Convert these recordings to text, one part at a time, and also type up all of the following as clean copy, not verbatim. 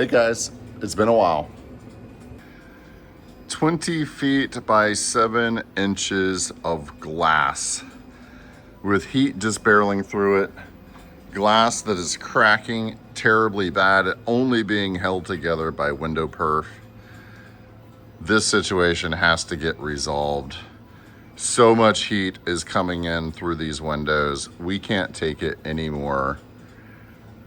Hey guys, it's been a while. 20 feet by 7 inches of glass with heat just barreling through it. Glass that is cracking terribly bad, only being held together by window perf. This situation has to get resolved. So much heat is coming in through these windows. We can't take it anymore.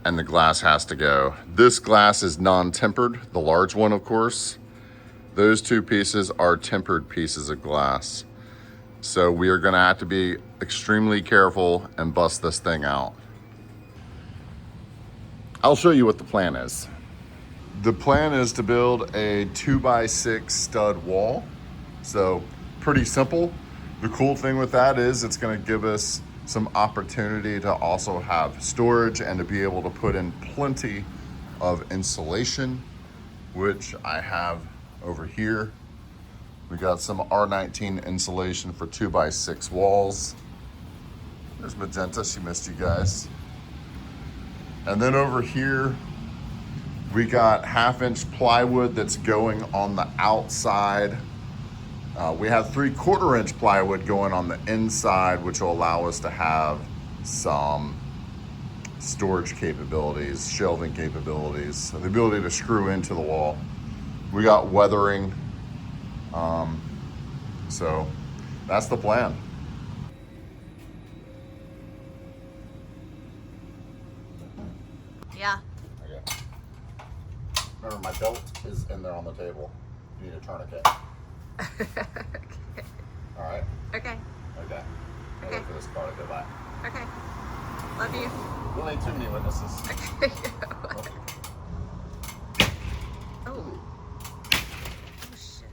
And the glass has to go. This glass is non-tempered, the large one of course. Those two pieces are tempered pieces of glass. So we are gonna have to be extremely careful and bust this thing out. I'll show you what the plan is. The plan is to build a 2x6 stud wall. So pretty simple. The cool thing with that is it's gonna give us some opportunity to also have storage and to be able to put in plenty of insulation, which I have over here. We got some R19 insulation for 2x6 walls. There's Magenta, she missed you guys. And then over here, we got 1/2-inch plywood that's going on the outside. We have 3/4-inch plywood going on the inside, which will allow us to have some storage capabilities, shelving capabilities, the ability to screw into the wall. We got weathering, so that's the plan. Yeah. Okay. Remember, my belt is in there on the table. You need a tourniquet. Okay. All right? Okay. Okay. I'll Okay. wait for this car to go by. Okay. Love you. We'll need too many witnesses. Okay. Oh. Oh shit.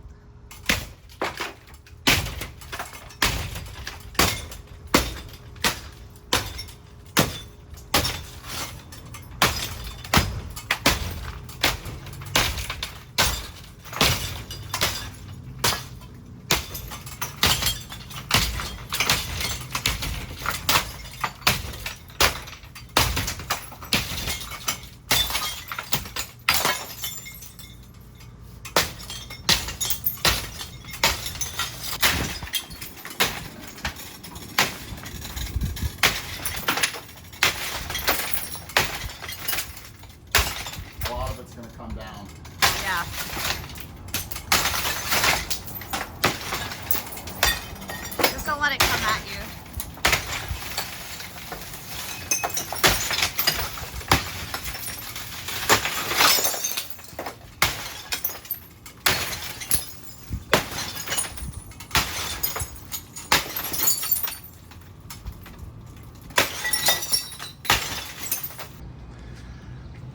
A lot of it's going to come down. Yeah. Just don't let it come at you.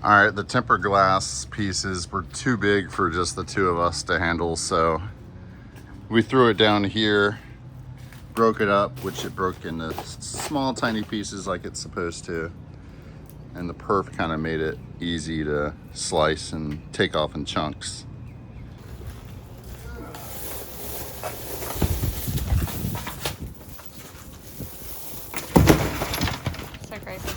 All right, the tempered glass pieces were too big for just the two of us to handle, so we threw it down here, broke it up, which it broke into small, tiny pieces like it's supposed to, and the perf kind of made it easy to slice and take off in chunks. So crazy.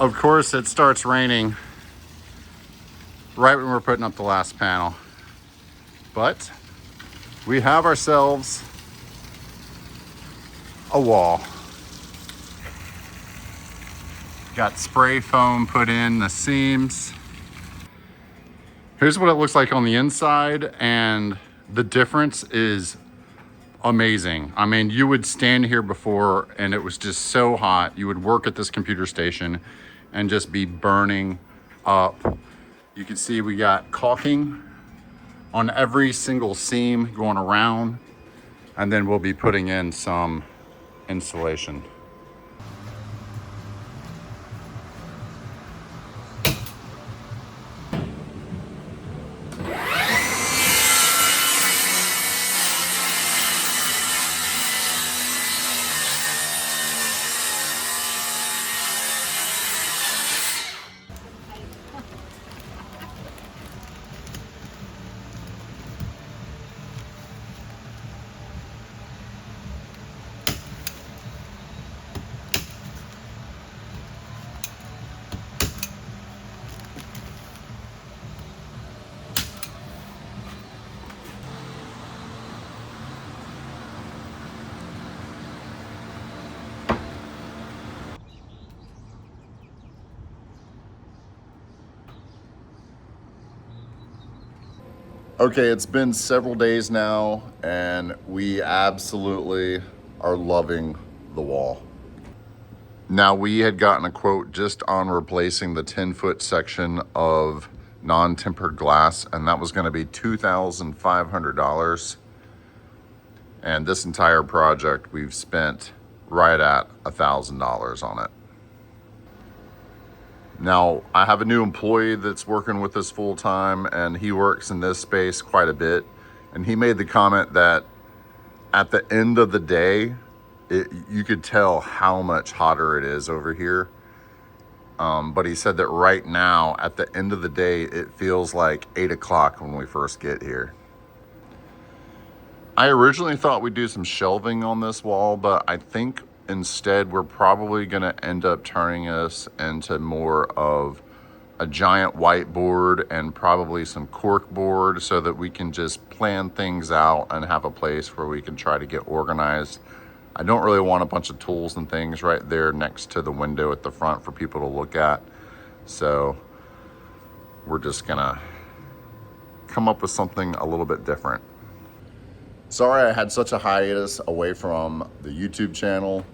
Of course, it starts raining right when we're putting up the last panel. But we have ourselves a wall. Got spray foam put in the seams. Here's what it looks like on the inside, and the difference is amazing. I mean, you would stand here before and it was just so hot. You would work at this computer station and just be burning up. You can see we got caulking on every single seam going around, and then we'll be putting in some insulation. Okay, it's been several days now, and we absolutely are loving the wall. Now, we had gotten a quote just on replacing the 10-foot section of non-tempered glass, and that was going to be $2,500. And this entire project, we've spent right at $1,000 on it. Now, I have a new employee that's working with us full time, and he works in this space quite a bit. And he made the comment that at the end of the day, you could tell how much hotter it is over here. But he said that right now, at the end of the day, it feels like 8 o'clock when we first get here. I originally thought we'd do some shelving on this wall, but I think instead we're probably going to end up turning this into more of a giant whiteboard and probably some cork board, so that we can just plan things out and have a place where we can try to get organized. I don't really want a bunch of tools and things right there next to the window at the front for people to look at. So we're just gonna come up with something a little bit different. Sorry I had such a hiatus away from the YouTube channel.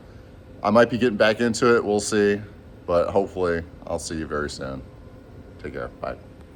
I might be getting back into it, we'll see. But hopefully I'll see you very soon. Take care, bye.